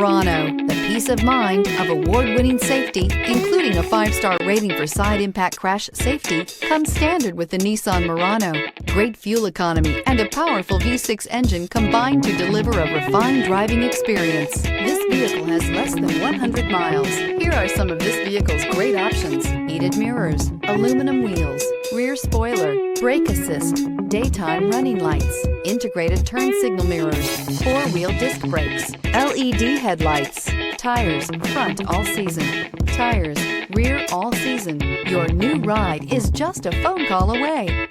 Murano, the peace of mind of award-winning safety, including a 5-star rating for side impact crash safety, comes standard with the Nissan Murano. Great fuel economy and a powerful V6 engine combine to deliver a refined driving experience. This vehicle has less than 100 miles. Here are some of this vehicle's great options: heated mirrors, aluminum wheels, rear spoiler, brake assist, daytime running lights, integrated turn signal mirrors, 4-wheel disc brakes, LED headlights, tires front all season, tires rear all season. Your new ride is just a phone call away.